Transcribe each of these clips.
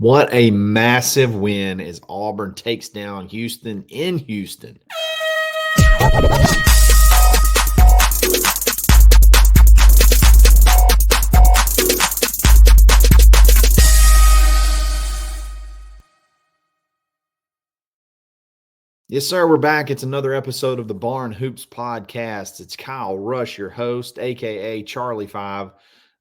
What a massive win as Auburn takes down Houston in Houston. Yes, sir. We're back. It's another episode of the Barn Hoops podcast. It's Kyle Rush, your host, aka Charlie Five.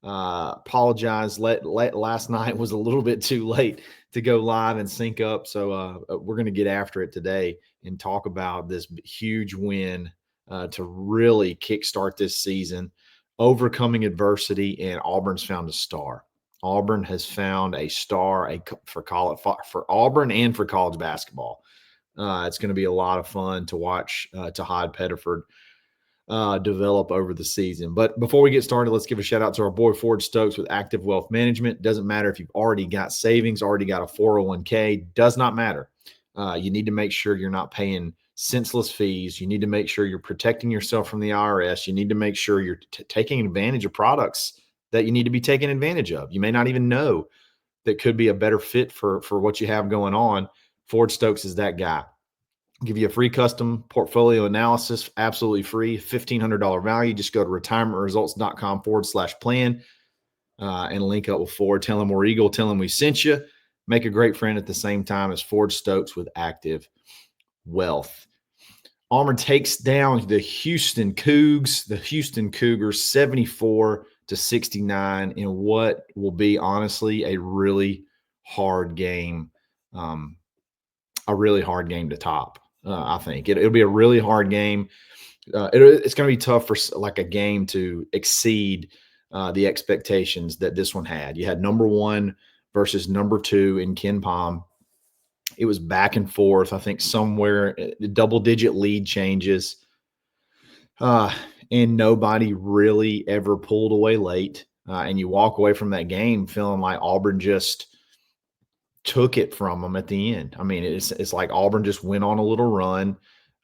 Apologize. Last night was a little bit too late to go live and sync up, so we're going to get after it today and talk about this huge win to really kickstart this season, overcoming adversity, and Auburn's found a star. Auburn has found a star for Auburn and for college basketball. It's going to be a lot of fun to watch Tahaad Pettiford develop over the season. But before we get started, let's give a shout out to our boy Ford Stokes with Active Wealth Management. Doesn't matter if you've already got savings, already got a 401k, does not matter. You need to make sure you're not paying senseless fees. You need to make sure you're protecting yourself from the IRS. You need to make sure you're taking advantage of products that you need to be taking advantage of. You may not even know that could be a better fit for what you have going on. Ford Stokes is that guy. Give you a free custom portfolio analysis, absolutely free, $1,500 value. Just go to retirementresults.com/plan and link up with Ford. Tell him we're Eagle. Tell him we sent you. Make a great friend at the same time as Ford Stokes with Active Wealth. Auburn takes down the Houston Cougs, the Houston Cougars, 74-69 in what will be honestly a really hard game. A really hard game to top. I think it'll be a really hard game. It's going to be tough for like a game to exceed the expectations that this one had. You had number one versus number two in Ken Palm. It was back and forth. I think somewhere double-digit lead changes, and nobody really ever pulled away late. And you walk away from that game feeling like Auburn just took it from them at the end. I mean, it's like Auburn just went on a little run.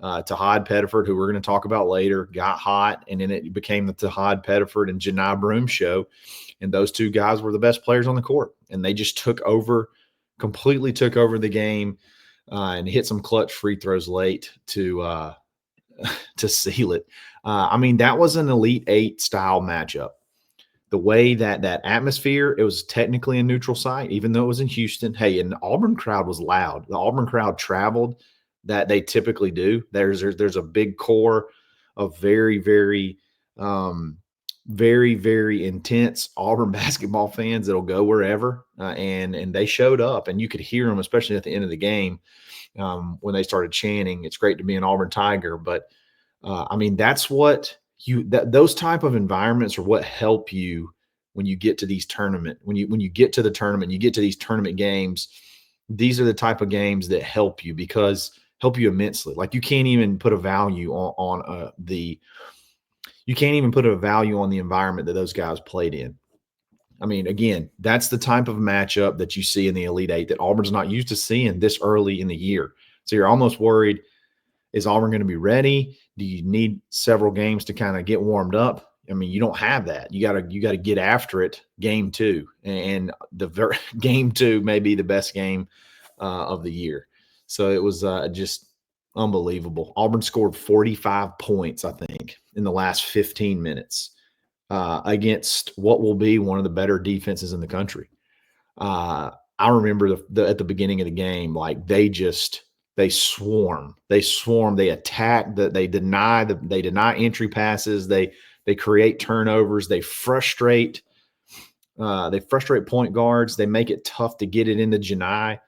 Tahaad Pettiford, who we're going to talk about later, got hot, and then it became the Tahaad Pettiford and Janai Broome show. And those two guys were the best players on the court, and they just completely took over the game and hit some clutch free throws late to seal it. I mean, that was an Elite Eight style matchup. The way that atmosphere, it was technically a neutral site, even though it was in Houston. Hey, and the Auburn crowd was loud. The Auburn crowd traveled that they typically do. There's a big core of very, very, very, very intense Auburn basketball fans that'll go wherever, and they showed up, and you could hear them, especially at the end of the game when they started chanting, "It's great to be an Auburn Tiger." But I mean, that's what those type of environments are what help you when you get to these tournament, when you get to the tournament, you get to these tournament games. These are the type of games that help you immensely. Like you can't even put a value on the environment that those guys played in. I mean, again, that's the type of matchup that you see in the Elite Eight that Auburn's not used to seeing this early in the year. So you're almost worried, is Auburn going to be ready? Do you need several games to kind of get warmed up? I mean, you don't have that. You got to get after it game two, and game two may be the best game of the year. So it was just unbelievable. Auburn scored 45 points, I think, in the last 15 minutes against what will be one of the better defenses in the country. I remember at the beginning of the game, like they swarm, they attack, they deny entry passes, they create turnovers, they frustrate point guards, they make it tough to get it into Janai.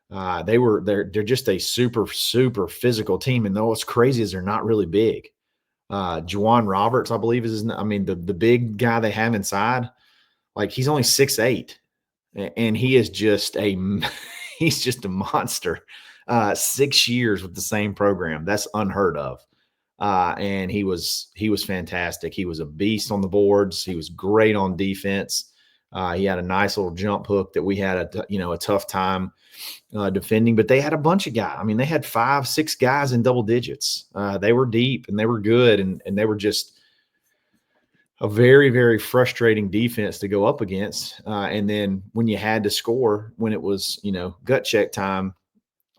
They're just a super, super physical team. And what's crazy is they're not really big. Juwan Roberts, I believe, the big guy they have inside, like he's only 6'8", and he is just he's just a monster. 6 years with the same program. That's unheard of. And he was fantastic. He was a beast on the boards. He was great on defense. He had a nice little jump hook that we had a tough time defending, but they had a bunch of guys. I mean, they had 5-6 guys in double digits. They were deep and they were good, and they were just a very, very frustrating defense to go up against. And then when you had to score, when it was, gut check time,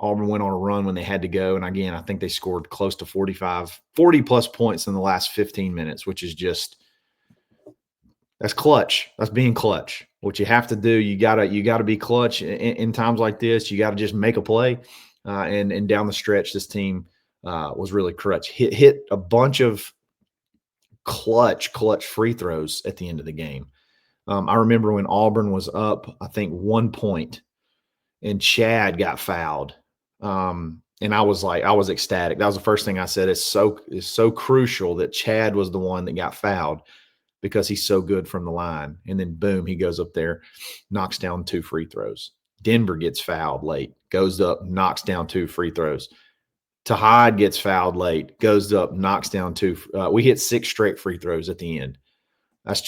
Auburn went on a run when they had to go. And again, I think they scored close to 40 plus points in the last 15 minutes, which is just, that's clutch. That's being clutch. What you have to do, you gotta be clutch in times like this. You got to just make a play. And down the stretch, this team was really clutch. Hit a bunch of clutch free throws at the end of the game. I remember when Auburn was up, I think 1 point, and Chad got fouled. And I was ecstatic. That was the first thing I said. It's so crucial that Chad was the one that got fouled because he's so good from the line. And then boom, he goes up there, knocks down 2 free throws. Denver gets fouled late, goes up, knocks down 2 free throws. Tahaad gets fouled late, goes up, knocks down 2. We hit 6 straight free throws at the end. That's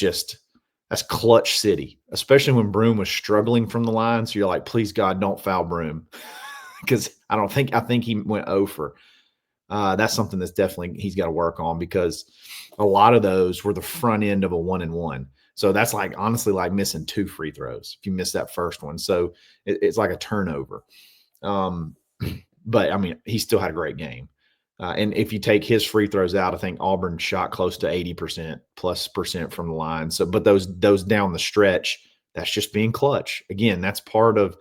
clutch city, especially when Broom was struggling from the line. So you're like, please God, don't foul Broom. Because I think he went over. That's something that's definitely he's got to work on, because a lot of those were the front end of a 1-and-1. So that's like honestly like missing 2 free throws if you miss that first one. So it's like a turnover. But I mean, he still had a great game. And if you take his free throws out, I think Auburn shot close to 80% plus percent from the line. So, but those down the stretch, that's just being clutch. Again, that's part of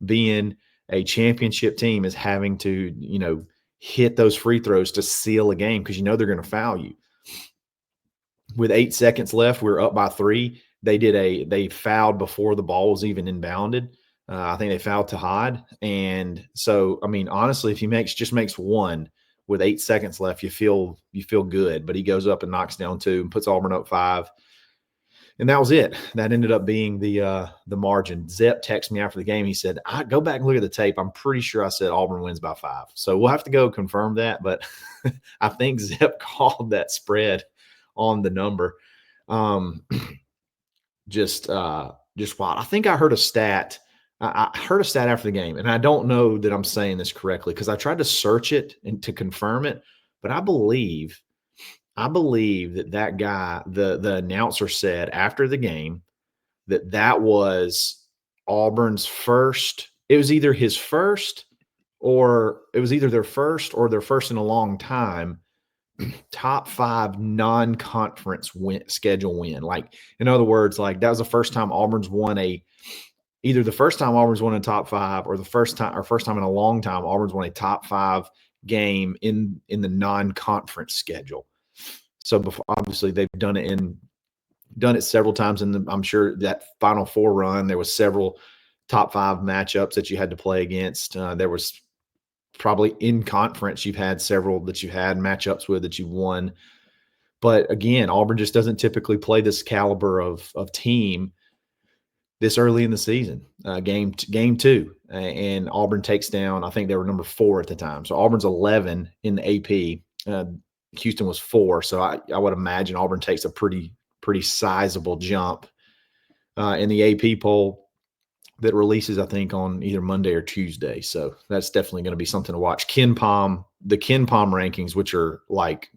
being a championship team, is having to, hit those free throws to seal a game, because they're going to foul you. With 8 seconds left, we were up by 3. They fouled before the ball was even inbounded. I think they fouled Tahaad. And so, I mean, honestly, if he just makes 1 with 8 seconds left, you feel good. But he goes up and knocks down 2 and puts Auburn up 5. And that was it. That ended up being the margin. Zepp texted me after the game. He said, "I go back and look at the tape. I'm pretty sure I said Auburn wins by 5." So we'll have to go confirm that. But I think Zepp called that spread on the number. Just wild. I think I heard a stat. I heard a stat after the game, and I don't know that I'm saying this correctly because I tried to search it and to confirm it. But I believe that guy, the announcer, said after the game that was Auburn's first. It was either his first, or it was either their first or their first in a long time top 5 non-conference schedule win. Like, in other words, like that was the first time Auburn's won either the first time Auburn's won a top 5, or the first time in a long time Auburn's won a top 5 game in the non-conference schedule. So obviously they've done it several times, and I'm sure that Final Four run there was several top 5 matchups that you had to play against. There was probably in conference you've had several that you had matchups with that you won. But again, Auburn just doesn't typically play this caliber of team this early in the season. Game 2, and Auburn takes down, I think they were number 4 at the time. So Auburn's 11 in the AP. Houston was 4. So I would imagine Auburn takes a pretty sizable jump in the AP poll that releases, I think, on either Monday or Tuesday. So that's definitely going to be something to watch. The KenPom rankings, which are like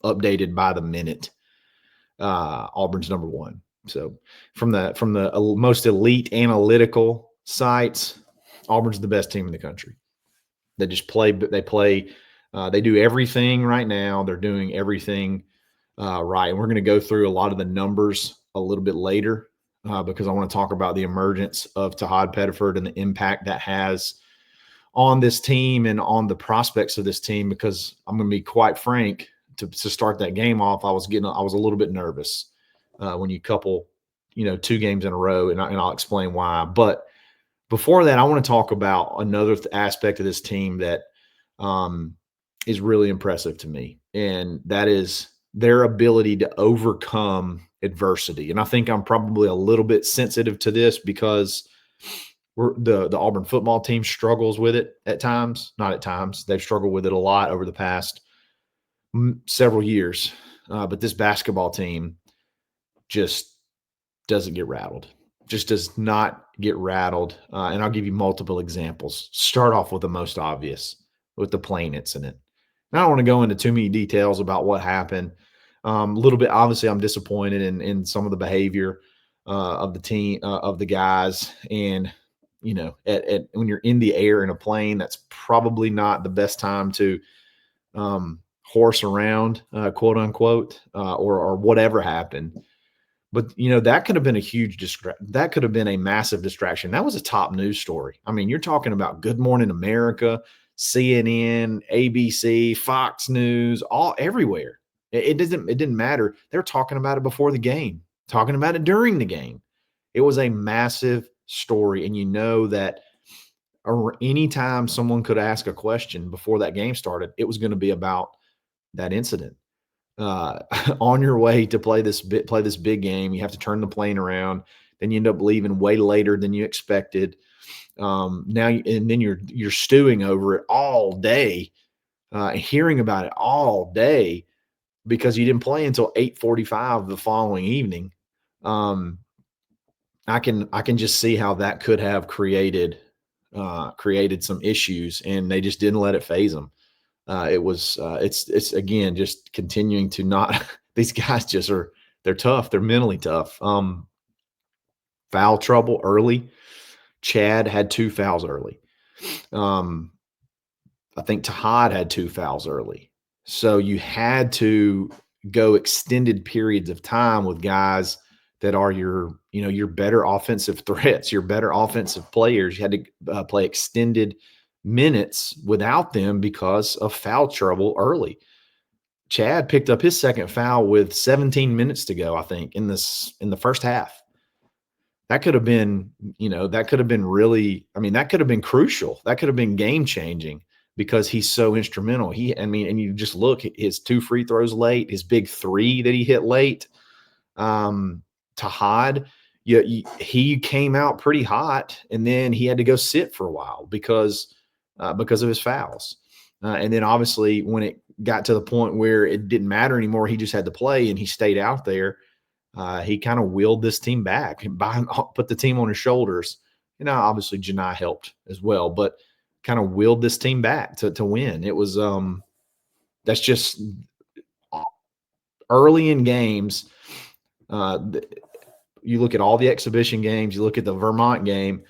updated by the minute, Auburn's number 1. So from the most elite analytical sites, Auburn's the best team in the country. They just play. They do everything right now. They're doing everything right. And we're going to go through a lot of the numbers a little bit later because I want to talk about the emergence of Tahaad Pettiford and the impact that has on this team and on the prospects of this team. Because I'm going to be quite frank, to start that game off, I was a little bit nervous when you couple, 2 games in a row, and I'll explain why. But before that, I want to talk about another aspect of this team that is really impressive to me, and that is their ability to overcome adversity. And I think I'm probably a little bit sensitive to this because the Auburn football team struggles with it at times. Not at times. They've struggled with it a lot over the past several years. But this basketball team just doesn't get rattled. Just does not get rattled. And I'll give you multiple examples. Start off with the most obvious, with the plane incident. And I don't want to go into too many details about what happened. A little bit, obviously, I'm disappointed in some of the behavior of the team, of the guys. And, when you're in the air in a plane, that's probably not the best time to horse around, quote unquote, or whatever happened. But that could have been a that could have been a massive distraction. That was a top news story. I mean, you're talking about Good Morning America, CNN, ABC, Fox News, all everywhere. It didn't matter. They're talking about it before the game, talking about it during the game. It was a massive story, and that anytime someone could ask a question before that game started, it was going to be about that incident. On your way to play this big game, you have to turn the plane around. Then you end up leaving way later than you expected. And then you're stewing over it all day, hearing about it all day because you didn't play until 8:45 the following evening. I can just see how that could have created some issues, and they just didn't let it phase them. It's again just continuing to not. These guys they're tough. They're mentally tough. Foul trouble early. Chad had 2 fouls early. I think Tahaad had 2 fouls early. So you had to go extended periods of time with guys that are your better offensive threats, your better offensive players. You had to play extended minutes without them because of foul trouble early. Chad picked up his second foul with 17 minutes to go, I think, in the first half. That could have been, that could have been really, that could have been crucial. That could have been game changing because he's so instrumental. And you just look at his 2 free throws late, his big 3 that he hit late. Tahaad, he came out pretty hot, and then he had to go sit for a while because of his fouls. And then obviously when it got to the point where it didn't matter anymore, he just had to play, and he stayed out there. He kind of willed this team back and put the team on his shoulders. Obviously Janai helped as well, but kind of willed this team back to win. It was that's just early in games. You look at all the exhibition games, you look at the Vermont game.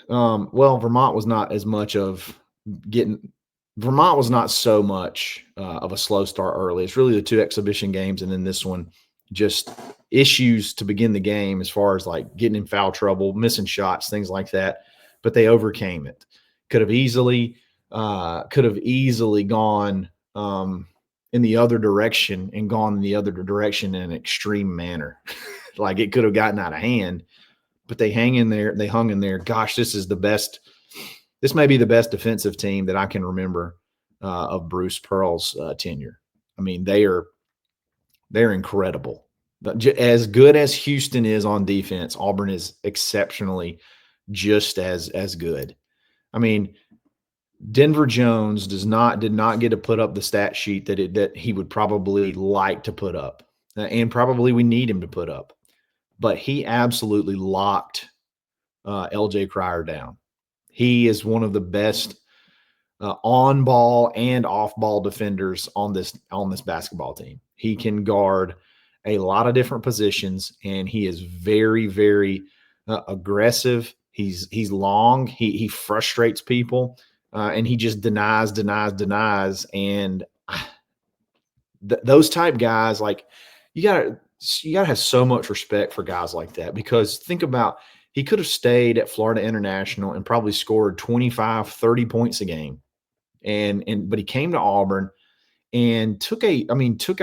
Vermont was not as much of Vermont was not so much of a slow start early. It's really the 2 exhibition games, and then this one, just issues to begin the game as far as like getting in foul trouble, missing shots, things like that. But they overcame it. Could have easily gone in the other direction in an extreme manner. Like it could have gotten out of hand, but they hung in there. Gosh, this may be the best defensive team that I can remember of Bruce Pearl's tenure. They're incredible. As good as Houston is on defense, Auburn is exceptionally just as good. Denver Jones did not get to put up the stat sheet that he would probably like to put up, and probably we need him to put up. But he absolutely locked LJ Cryer down. He is one of the best on-ball and off-ball defenders on this basketball team. He can guard a lot of different positions, and he is very, very aggressive. He's long. He frustrates people, and he just denies. And those type guys, like you gotta have so much respect for guys like that, because think about, he could have stayed at Florida International and probably scored 25, 30 points a game. But he came to Auburn and took a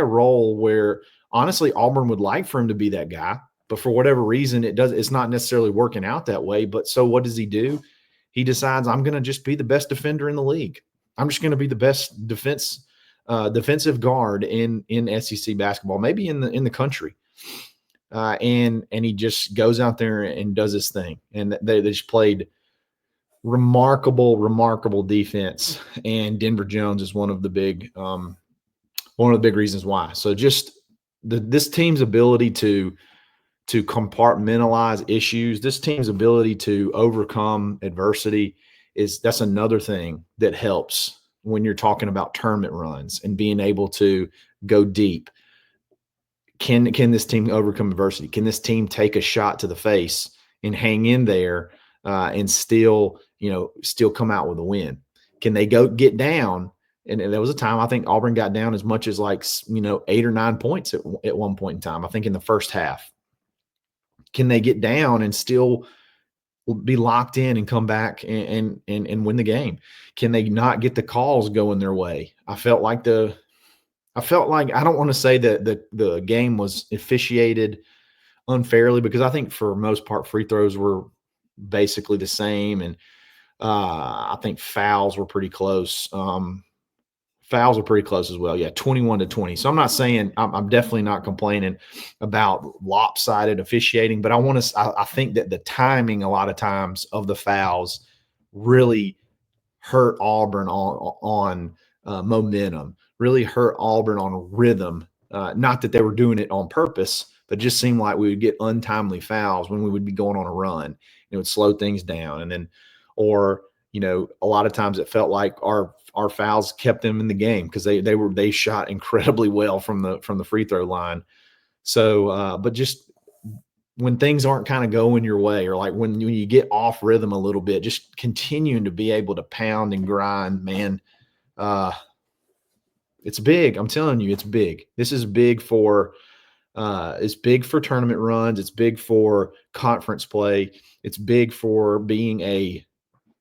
role where honestly Auburn would like for him to be that guy, but for whatever reason it's not necessarily working out that way. But so what does he do? He decides, I'm going to just be the best defender in the league. I'm just going to be the best defensive guard in SEC basketball, maybe in the country. And he just goes out there and does his thing. And they just played remarkable defense. And Denver Jones is one of the big reasons why. So just this team's ability to compartmentalize issues, this team's ability to overcome adversity, that's another thing that helps when you're talking about tournament runs and being able to go deep. Can this team overcome adversity? Can this team take a shot to the face and hang in there and still come out with a win? Can they go get down? And there was a time I think Auburn got down as much as 8 or 9 points at one point in time, I think in the first half. Can they get down and still be locked in and come back and win the game? Can they not get the calls going their way? I felt like I don't want to say that the game was officiated unfairly, because I think for most part free throws were basically the same, and I think fouls were pretty close. Fouls were pretty close as well. Yeah, 21-20. So I'm not saying I'm definitely not complaining about lopsided officiating, but I think that the timing a lot of times of the fouls really hurt Auburn on momentum, really hurt Auburn on rhythm. Not that they were doing it on purpose, but it just seemed like we would get untimely fouls when we would be going on a run. It would slow things down. And then, or, a lot of times it felt like our fouls kept them in the game because they shot incredibly well from the free throw line. So, but just when things aren't kind of going your way, or like when you get off rhythm a little bit, just continuing to be able to pound and grind, man, it's big. I'm telling you, it's big. This is big it's big for tournament runs. It's big for conference play. It's big for being a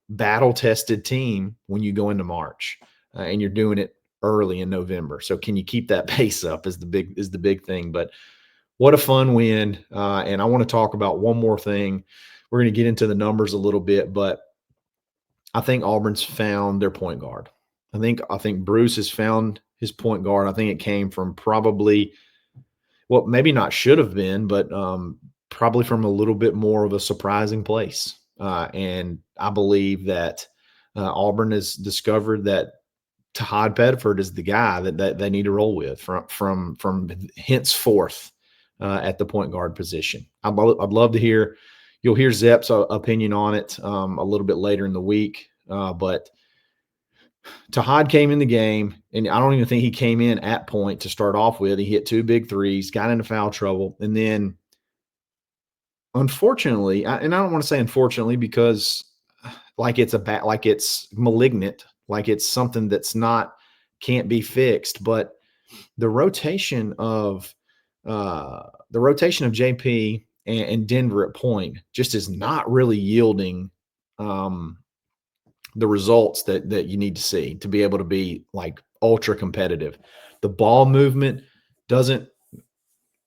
battle-tested team when you go into March, and you're doing it early in November. So can you keep that pace up is the big thing. But what a fun win. And I want to talk about one more thing. We're going to get into the numbers a little bit, but I think Auburn's found their point guard. I think Bruce has found his point guard. I think it came from probably, well, maybe not should have been, but probably from a little bit more of a surprising place. And I believe that Auburn has discovered that Tahaad Bedford is the guy that they need to roll with from henceforth at the point guard position. I'd love to hear. You'll hear Zepp's opinion on it a little bit later in the week. But Tahaad came in the game, and I don't even think he came in at point to start off with. He hit 2 big threes, got into foul trouble, and then unfortunately, and I don't want to say unfortunately because like it's malignant, like it's something that's can't be fixed, but the rotation of JP and Denver at point just is not really yielding the results that you need to see to be able to be like ultra competitive. The ball movement doesn't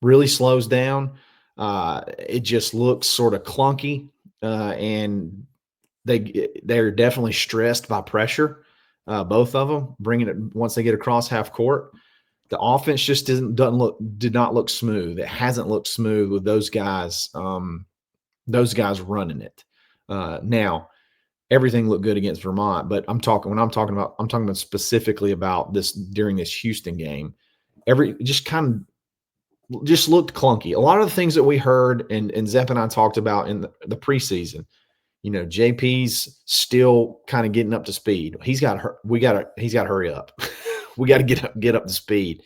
really slows down. It just looks sort of clunky, and they're definitely stressed by pressure. Both of them bringing it once they get across half court. The offense just did not look smooth. It hasn't looked smooth with those guys running it. Now, everything looked good against Vermont, but I'm talking about specifically about this during this Houston game. Just looked clunky. A lot of the things that we heard and Zepp and I talked about in the preseason, JP's still kind of getting up to speed. He's got to hurry up. We got to get up to speed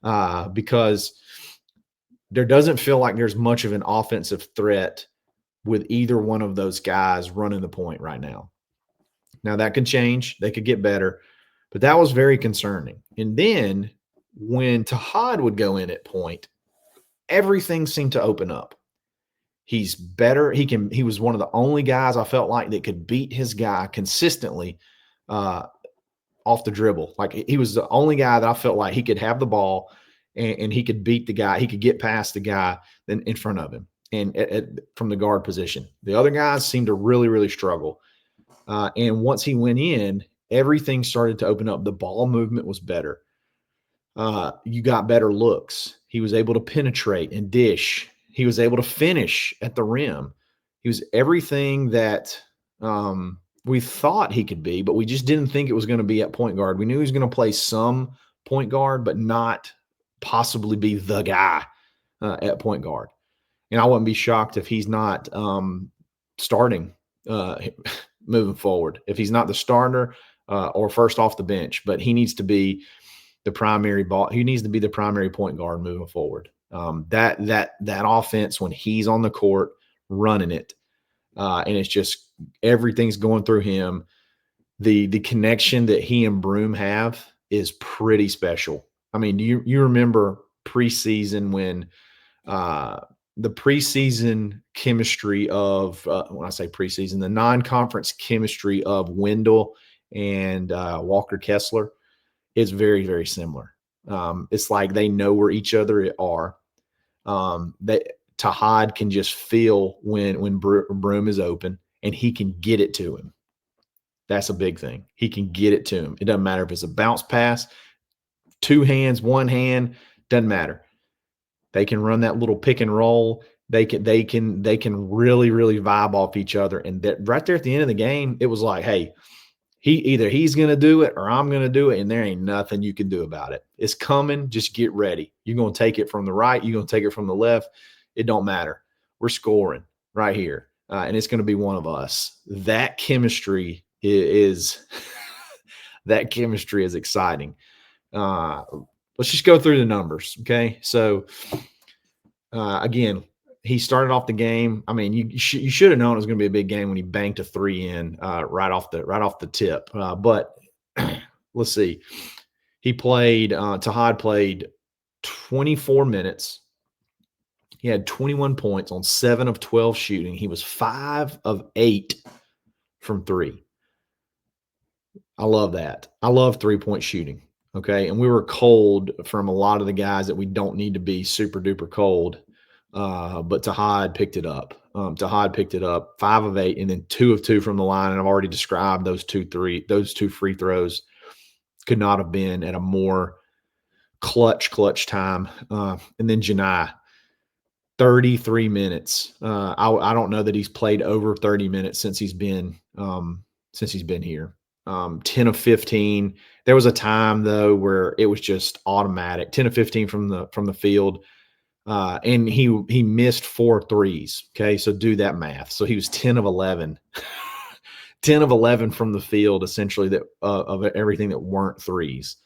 because there doesn't feel like there's much of an offensive threat with either one of those guys running the point right now. Now that could change. They could get better, but that was very concerning. And then when Tahaad would go in at point, everything seemed to open up. He's better. He was one of the only guys I felt like that could beat his guy consistently off the dribble. Like he was the only guy that I felt like he could have the ball and he could beat the guy. He could get past the guy in front of him and from the guard position. The other guys seemed to really, really struggle. And once he went in, everything started to open up. The ball movement was better. You got better looks. He was able to penetrate and dish. He was able to finish at the rim. He was everything that we thought he could be, but we just didn't think it was going to be at point guard. We knew he was going to play some point guard, but not possibly be the guy at point guard. And I wouldn't be shocked if he's not starting moving forward. If he's not the starter, or first off the bench, but he needs to be the primary ball. He needs to be the primary point guard moving forward. That offense, when he's on the court running it, and it's just everything's going through him. The connection that he and Broom have is pretty special. I mean, do you remember preseason when the preseason chemistry of when I say preseason, the non-conference chemistry of Wendell and Walker Kessler is very, very similar. It's like they know where each other are. That Tahaad can just feel when Broom is open, and he can get it to him. That's a big thing. He can get it to him. It doesn't matter if it's a bounce pass, two hands, one hand, doesn't matter. They can run that little pick and roll. They can really, really vibe off each other. And that right there at the end of the game, it was like, hey, he's going to do it or I'm going to do it, and there ain't nothing you can do about it. It's coming. Just get ready. You're going to take it from the right. You're going to take it from the left. It don't matter. We're scoring right here, and it's going to be one of us. That chemistry is that chemistry is exciting. Let's just go through the numbers, okay? So, again, he started off the game. I mean, you should have known it was going to be a big game when he banked a three in right off the tip. But let's see. Tahaad played 24 minutes. He had 21 points on 7 of 12 shooting. He was 5 of 8 from three. I love that. I love three-point shooting. Okay. And we were cold from a lot of the guys that we don't need to be super duper cold. But Tahaad picked it up. Tahaad picked it up 5 of 8 and then 2 of 2 from the line. And I've already described those two free throws could not have been at a more clutch time. And then Janai, 33 minutes. I don't know that he's played over 30 minutes since he's been here. 10 of 15. There was a time though where it was just automatic. 10 of 15 from the field. And he missed 4 threes. Okay. So do that math. So he was 10 of 11, 10 of 11 from the field, essentially that of everything that weren't threes.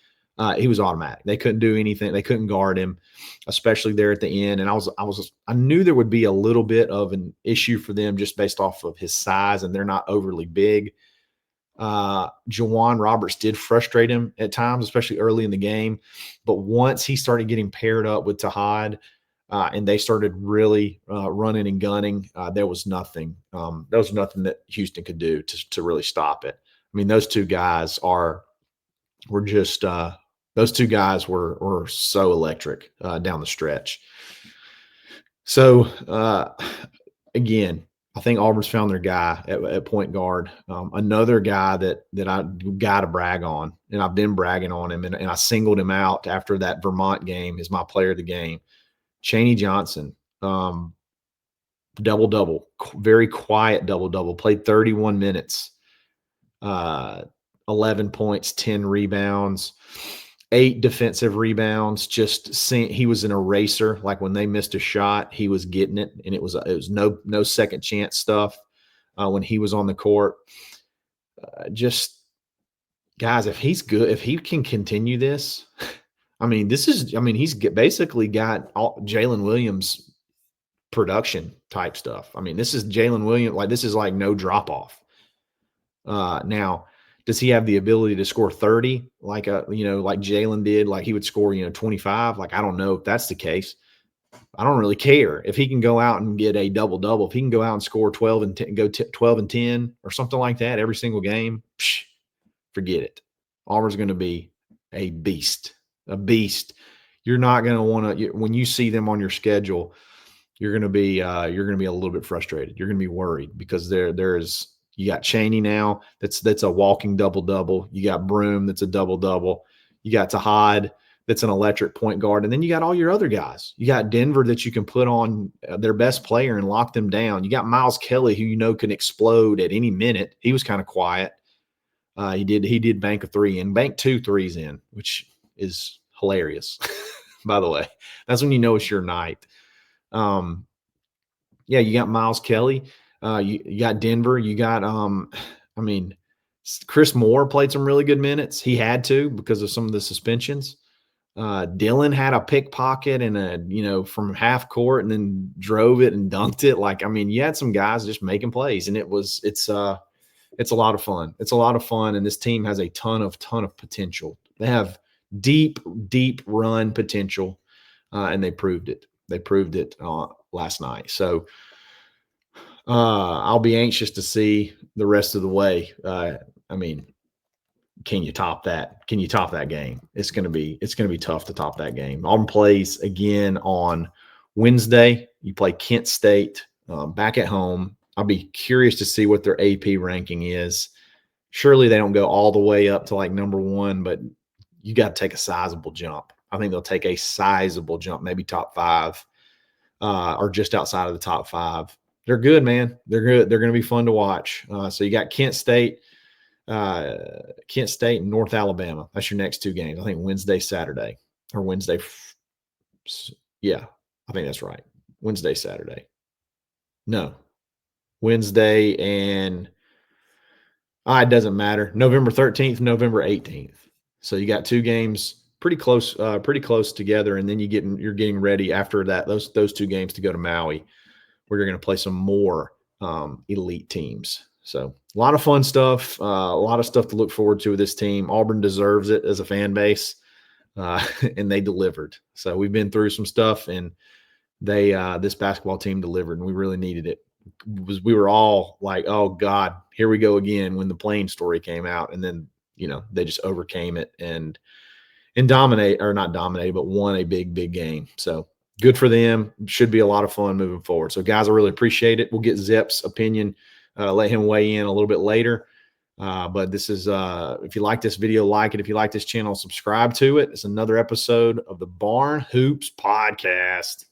He was automatic. They couldn't do anything. They couldn't guard him, especially there at the end. And I knew there would be a little bit of an issue for them just based off of his size, and they're not overly big. Jawan Roberts did frustrate him at times, especially early in the game. But once he started getting paired up with Tahaad, and they started really running and gunning, there was nothing. There was nothing that Houston could do to really stop it. I mean, those two guys were so electric down the stretch. So again, I think Auburn's found their guy at point guard. Another guy that I got to brag on, and I've been bragging on him, and I singled him out after that Vermont game as my player of the game. Chaney Johnson, double-double, very quiet double-double, played 31 minutes, 11 points, 10 rebounds, 8 defensive rebounds. He was an eraser. Like when they missed a shot, he was getting it, and it was no second chance stuff when he was on the court. Guys, if he's good, if he can continue this, he's basically got Jalen Williams production type stuff. I mean, this is Jalen Williams. This is like no drop off. Now, does he have the ability to score 30 like Jalen did? Like he would score, 25. Like, I don't know if that's the case. I don't really care if he can go out and get a double-double. If he can go out and score 12 and 10, go 12 and 10 or something like that every single game, forget it. Auburn's going to be a beast. You're not going to want to, when you see them on your schedule, you're going to be a little bit frustrated. You're going to be worried because you got Chaney now. That's a walking double-double. You got Broom. That's a double-double. You got Tahaad. That's an electric point guard. And then you got all your other guys. You got Denver that you can put on their best player and lock them down. You got Miles Kelly, who can explode at any minute. He was kind of quiet. He did bank a 3 and bank 2 threes in, which is hilarious. By the way, that's when you know it's your night. You got Miles Kelly. You got Denver. You got Chris Moore played some really good minutes. He had to because of some of the suspensions. Dylan had a pickpocket and from half court and then drove it and dunked it. Like, I mean, you had some guys just making plays, and it's a lot of fun. It's a lot of fun, and this team has a ton of potential. They have deep run potential, and they proved it. They proved it last night. So I'll be anxious to see the rest of the way. I mean, can you top that? Can you top that game? It's gonna be tough to top that game. Auburn plays again on Wednesday. You play Kent State back at home. I'll be curious to see what their AP ranking is. Surely they don't go all the way up to like number 1, but you got to take a sizable jump. I think they'll take a sizable jump, maybe top 5 or just outside of the top 5. They're good, man. They're good. They're going to be fun to watch. So you got Kent State and North Alabama. That's your next 2 games. I think Wednesday, Saturday, or Wednesday. Yeah, I think that's right. Wednesday, Saturday. No, Wednesday and it doesn't matter. November 13th, November 18th. So you got 2 games pretty close together, and then you're getting ready after that those 2 games to go to Maui, where you're going to play some more elite teams. So a lot of fun stuff, a lot of stuff to look forward to with this team. Auburn deserves it as a fan base, and they delivered. So we've been through some stuff, and this basketball team delivered, and we really needed it. We were all like, oh God, here we go again, when the plane story came out, and then they just overcame it and not dominate, but won a big game. So good for them. Should be a lot of fun moving forward. So guys, I really appreciate it. We'll get Zep's opinion, let him weigh in a little bit later. But this is, if you like this video, like it. If you like this channel, subscribe to it. It's another episode of the Barn Hoops Podcast.